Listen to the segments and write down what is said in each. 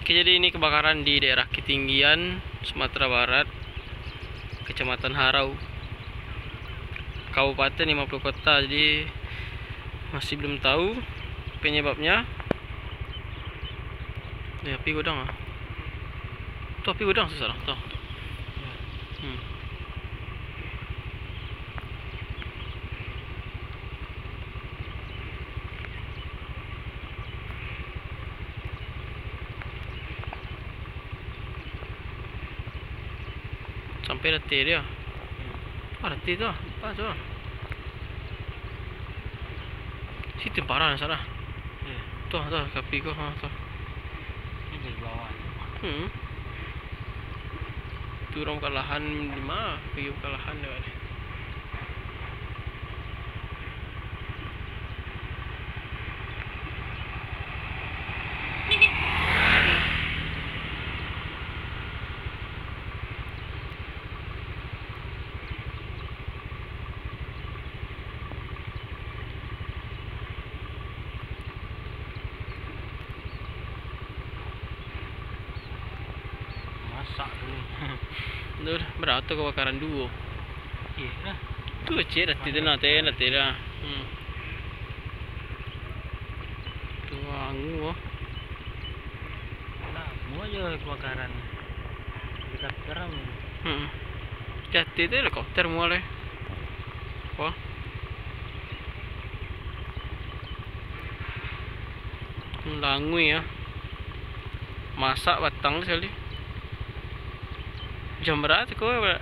Oke, jadi ini kebakaran di daerah Ketinggian, Sumatera Barat, Kecamatan Harau, Kabupaten 50 kota. Jadi masih belum tahu penyebabnya. Ini api gudang. Tuh api gudang sekarang tuh. Sampai reti dia. Reti tu. Apa tu? Situ parah sana. Tuh, kapi ko tuh. Ini dari bawah. Turun ke lahan di mana? Pergi ke lahan dia. Masak dulu. Dur, berapa kebakaran dua? Iya lah. Tu cik reti tu nak dah. Tu anggu. Nah, semua aja kebakaran. Dekat garam. Jati tu helikopter mulai. Wah. Langui ya. Masak batang sekali. Jam berapa kau? Menjelang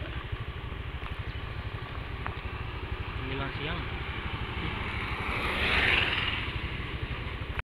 siang.